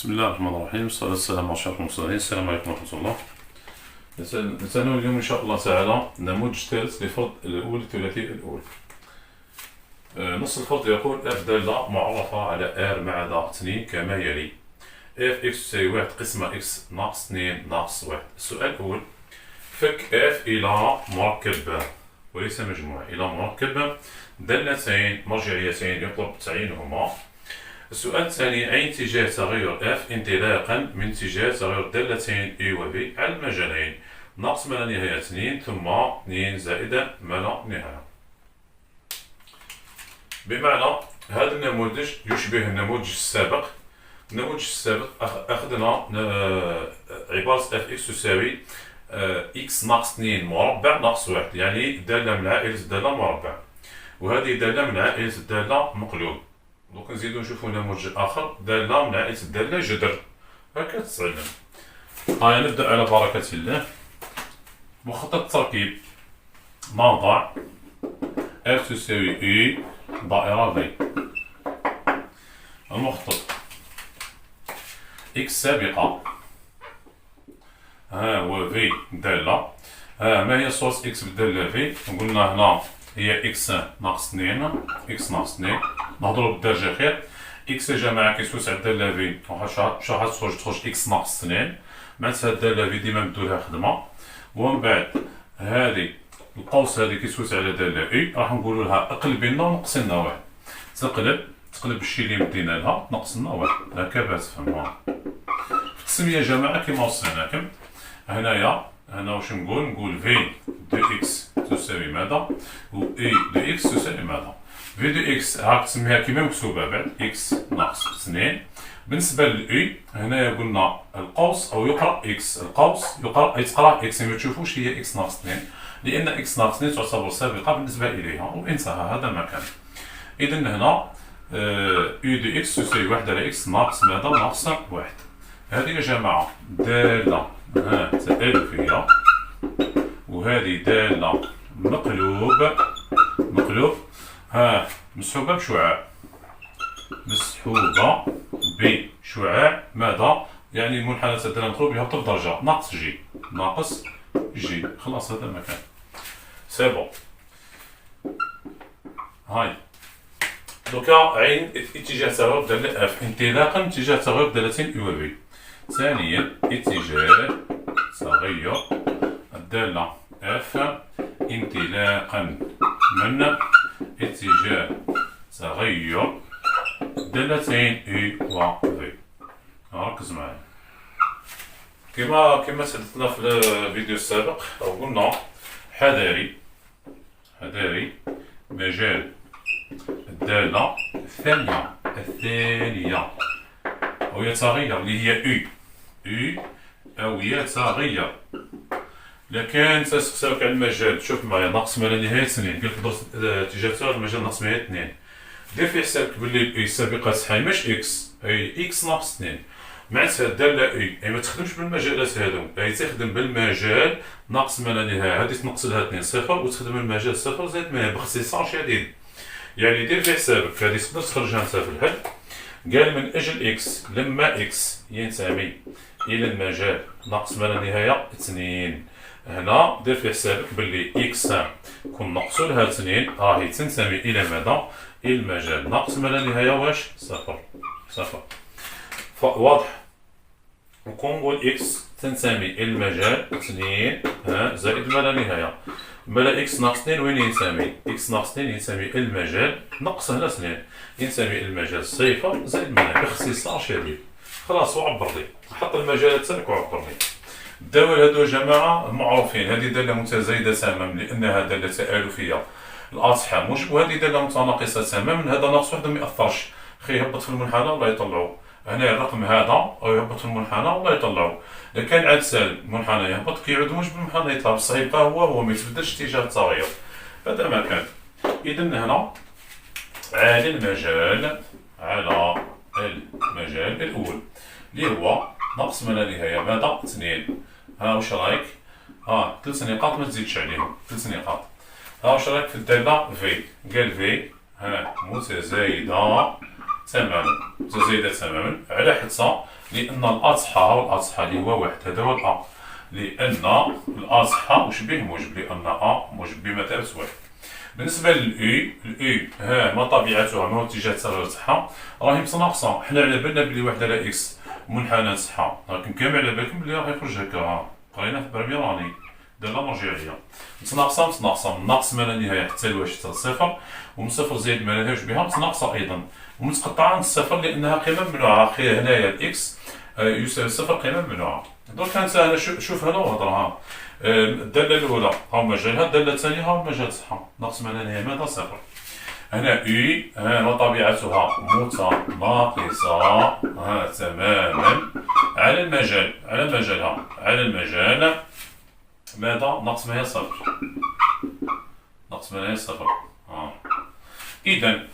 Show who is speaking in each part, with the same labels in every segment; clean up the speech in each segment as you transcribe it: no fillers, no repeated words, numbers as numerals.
Speaker 1: بسم الله الرحمن الرحيم، والصلاة والسلام على أشرف المرسلين. السلام عليكم ورحمة الله. نتناول اليوم إن شاء الله تعالى نموذج ثالث لفرض الأول الثلاثي الأول. نص الفرض يقول اف دالة معرفة على ار مع ضغط 2 كما يلي: اف اكس تساوي 1 قسمة اكس ناقص 2 ناقص 1. السؤال الأول: فك اف إلى مركب وليس مجموعة، إلى مركب دالتين مرجعيتين يطلب تعيينهما. السؤال الثاني: أي اتجاه تغير اف انطلاقا من اتجاه تغير دالتين اي و بي على المجالين ناقص ما لا نهاية 2 ثم 2 زائد ما لا نهاية. بمعنى هذا النموذج يشبه النموذج السابق. النموذج السابق أخذنا عبارة اف اكس تساوي اكس ناقص 2 مربع ناقص 1، يعني دالة من عائلة الدالة مربع، وهذه دالة من عائلة الدالة مقلوب. دوك نزيدو نشوفو نموذج آخر: دالة من عائلة الدالة جذر. هكا تتعلم. نبدأ على بركة الله. مخطط التركيب: موضع اف تساوي اي دائرة في. المخطط: اكس سابقة هو في دالة. ما هي صورة اكس بالدالة في؟ قلنا هنا هي اكس ناقص 2، اكس ناقص 2 نهضرو بالدرجة خير. اكس يا جماعة كيسوس على الدالة في شحال تخرج اكس ناقص 2، معناتها الدالة في ديما ندولها خدمة. ومن بعد هادي القوس هادي كيسوس على دالة اي، راح نقولو لها اقلبي لنا ونقصي لنا واحد. تقلب الشي اللي مدينا لها تنقص لنا واحد. هكا باش تفهموها. في التسمية يا جماعة كيما وصيناكم هنا واش نقول في دو اكس تساوي ماذا؟ و اي دو اكس تساوي ماذا؟ في دو اكس هاك تسميها كيما مكتوبة بعد اكس ناقص 2. بالنسبة للاي هنايا قلنا القوس أو يقرأ اكس، القوس يتقرأ اكس، ما تشوفوش هي اكس ناقص 2 لأن اكس ناقص 2 تعتبر سابقة بالنسبة إليها وانتهى هذا المكان. إذا هنا اي دو اكس تساوي 1 على اكس ناقص ماذا؟ ناقص 1. هذه يا جماعة دالة تألفية، وهذه دالة مقلوب مسحوبة بشعاع، ماذا؟ يعني المنحنى تاع الدالة المقلوب يهبط بدرجة ناقص جي. خلاص هذا المكان سي بون. هاي دوكا عين اتجاه تغير دالة اف انطلاقا من اتجاه تغير دالتين اي و بي. ثانيا اتجاه تغير الدالة اف انطلاقا من اتجاه تغير دالتين اي و في. ركز معايا. كما تحدثنا في الفيديو السابق او قلنا حذاري مجال الدالة الثانية أو يتغير اللي هي اي أو يتغير. لكن تسألك عن المجال، شوف معايا ناقص ما لا نهاية 2، قلت درت اتجاه تغير المجال ناقص ما لا نهاية 2. دير في حسابك بلي اي سابقة تاعها ماشي اكس، هي اكس ناقص 2، معناتها الدالة اي ما تخدمش بالمجالات هادو، هي تخدم بالمجال ناقص ما لا نهاية، هادي تنقص لها 2 صفر وتخدم المجال صفر زائد ما باختصار شديد. يعني دير في حسابك هادي تقدر تخرجها انت في الحل. قال من اجل اكس لما اكس ينتمي الى المجال ناقص ما لا نهاية 2، هنا دير في حسابك باللي اكس كون نقصو لها 2 راهي تنتمي الى ماذا؟ الى المجال ناقص ما لا نهاية واش؟ صفر. واضح؟ وكون نقول اكس تنتمي الى المجال 2 زائد ما لا نهاية، بلا اكس ناقص 2 وين ينتمي؟ اكس ناقص 2 ينتمي الى المجال نقص هنا 2 ينتمي الى المجال صفر زائد ما لا، باختصار شديد. خلاص وعبر لي، حط المجالات تاعك وعبر لي. الدوال هادو يا جماعة معروفين، هذه دالة متزايدة تماما لأنها دالة تآلفية الأصحاب، وهذه دالة متناقصة تماما، هذا ناقص واحد ما يأثرش، خي يهبط في المنحنى ولا يطلعو. هنا الرقم هذا أو يهبط في المنحنى ولا يطلعو. إذا كان عاد سالب المنحنى يهبط، كيعود واش بالمنحنى يطلع، بصح يبقى هو ما يتبدلش اتجاه التغير. هذا ما كان. إذا هنا على المجال الأول اللي هو ناقص ما لا نهاية ماذا؟ 2. واش رايك؟ 3 نقاط ما تزيدش عليهم، 3 نقاط. واش رايك في الدالة في؟ قال في متزايدة تماما متزايدة تماما على حتى لأن الأضحى هو الأضحى اللي هو واحد هذا هو الأ، لأن الأضحى واش به موجب، لأن أ موجب بمثابة واحد. بالنسبة للأي، الأي ها ما طبيعتها ما هو اتجاه التغير تاعها راهي متناقصة، حنا على بالنا بلي واحد على إكس منحنى تاعها، راكم كامل على بالكم بلي راه يخرج هكا، ها قرينا في بريمير اني دالة مرجعية متناقصة من ناقص ما لا نهاية حتى لواش حتى لصفر، ومن صفر زائد ما لا نهاية بها متناقصة أيضا، ومتقطعة من الصفر لأنها قيمة ممنوعة، هنايا الإكس يساوي صفر قيمة ممنوعة. دونك أنا شوف هنا وهضرها، الدالة الأولى هاو مجالها، الدالة الثانية هاو المجال تاعها، ناقص ما لا نهاية ماذا صفر. هنا أي ما طبيعتها متناقصة تماما على المجال، على مجالها، على المجال ماذا؟ ناقص ما هي صفر، ناقص ما هي صفر. إذا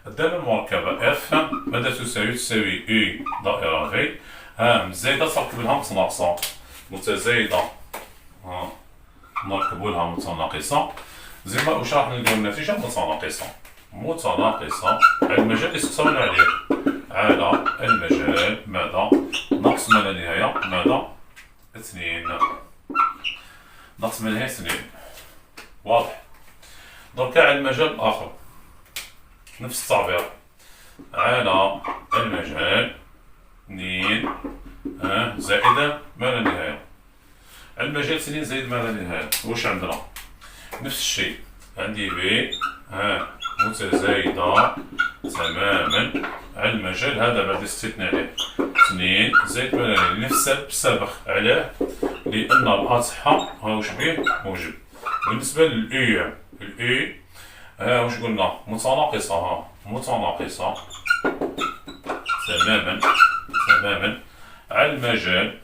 Speaker 1: الدالة المركبة اف ماذا تساوي؟ تساوي اي دائرة في مزايدة تركب لها متناقصة، متزايدة نركب لها متناقصة، زي ما واش راح نلقاو النتيجة متناقصة، على المجال استقسمنا عليه، على المجال ماذا؟ ناقص ما لا نهاية ماذا؟ 2 ناقص ما لا نهاية 2. واضح؟ دركا على المجال الآخر نفس التعبير، على المجال 2 زائد ما لا نهاية، على المجال 2 زائد ما لا نهاية، واش عندنا؟ نفس الشيء، عندي ب متزايدة تماما على المجال هذا بعد الاستثناء عليه 2 زائد ما لا نهاية، نفس السابق، علاه؟ لأن الأضحى واش به موجب. بالنسبة للأي، الأي واش قلنا؟ متناقصة، متناقصة تماما على المجال،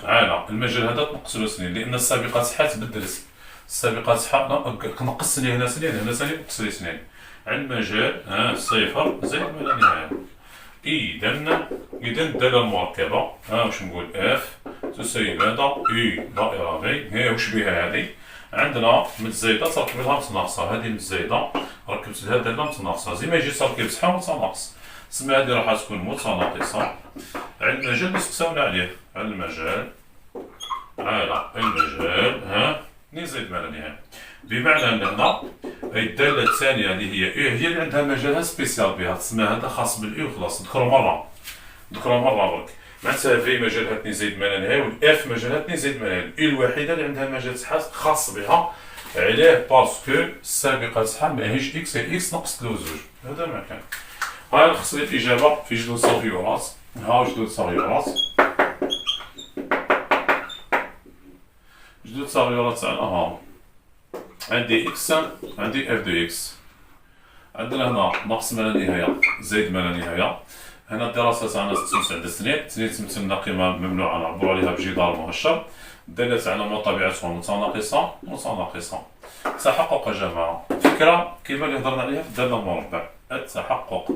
Speaker 1: على المجال هذا تنقص سنين، لأن السابقة تاعها تبدلت، السابقة تاعها كنقص سنين هنا سنين هنا سنين نقص سنين، على المجال صفر زائد ما لا نهاية. إذا الدالة المركبة واش نقول اف تساوي ماذا؟ اي دائرة في، هي واش بها هذه؟ عندنا متزايدة تركب لها متناقصة، هذه متزايدة ركبت لها دالة متناقصة، زي ما يجي تركيب تاعها متناقص، تسمى هذه راح تكون متناقصة على المجال اللي استقسمنا عليه، على المجال نزيد ما لا نهاية، بمعنى أن هنا الدالة الثانية اللي هي اللي عندها مجالها سبيسيال بها، تسمى هذا خاص بالإي وخلاص، نذكرو مرة برك، معناتها في مجالها 2 زائد ما لا نهاية، والإف مجالها 2 زائد ما لا نهاية، الإي الوحيدة اللي عندها مجال تاعها خاص بها، علاه؟ باسكو السابقة تاعها ماهيش إكس، هي إكس ناقص 3 زوج، هذا ما كان. ها نخص لي الإجابة في جدول التغيرات، جدول التغيرات تاعنا عندي إكس، عندي إف دو إكس، عندنا هنا ناقص ما لا نهاية زائد ما لا نهاية، هنا الدراسة تاعنا تمثل عند 2 تمثل لنا قيمة ممنوعة نعبرو عليها بجدار مهشر، الدالة تاعنا ما طبيعتها متناقصة، تحقق يا جماعة، فكرة كيما اللي هضرنا عليها في الدالة المربع، التحقق.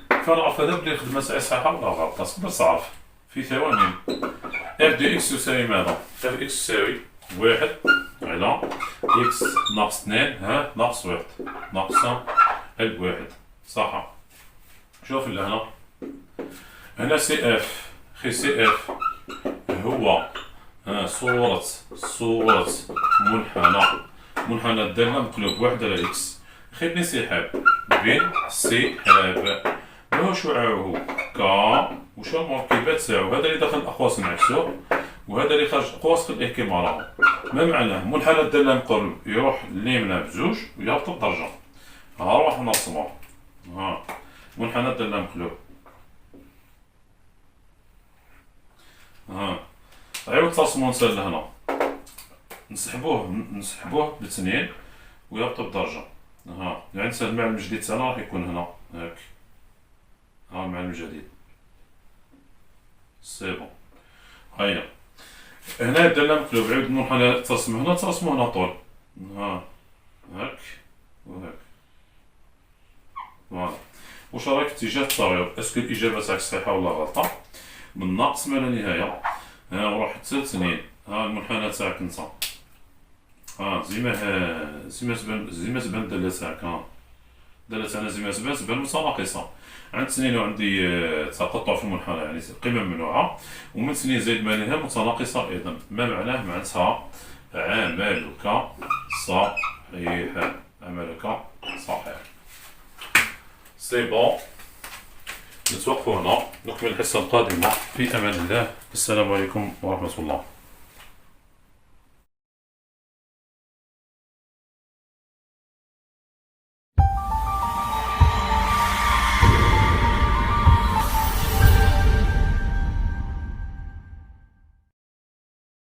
Speaker 1: كيف نعرف هذا بلي الخدمة تاعي صحيحة ولا غلط؟ تقدر تعرف في ثواني. اف دو اكس تساوي ماذا؟ اف اكس تساوي 1 على اكس ناقص 2 ناقص 1 ناقص الواحد، صح؟ شوف هنا سي اف، سي اف هو صورة منحنى الدالة مقلوب 1 على اكس، خيب انسحاب بين سحاب، ما هو شعاعه كا، وشو المركبات تاعو، هذا اللي داخل الأقواس نعكسوه، وهذا اللي خارج الأقواس خليه كيما ما معناه؟ منحنى الدالة مقلوب يروح اليمنى بزوج ويهبط بدرجة، راح نرسموه، منحنى الدالة مقلوب، عاود ترسمو نسال لهنا، نسحبوه باثنين ويهبط بدرجة، يعني المعلم الجديد تاعنا راح يكون هنا، هاك المعلم الجديد، سي بون. هيا هنا الدالة مقلوب، عاود المنحنى ترسمو هنا طول، هاك وهاك، فوالا. واش رايك في اتجاه التغير؟ اسكو الإجابة تاعك صحيحة ولا غلطة؟ من ناقص ما لا نهاية وروح حتى ل2، المنحنى تاعك نتا، زي ما تبان الدالة تاعك، دالة تنازل أسباب متناقصة. عند سنين عندي تقطع في المنحنى، يعني قيمة ممنوعة، ومن سنين زائد ما لها متناقصة أيضا. ما معناه؟ معناتها عملك صحيح، عملك صحيح. سي بون، نتوقف هنا، نكمل الحصة القادمة في أمان الله. السلام عليكم ورحمة الله.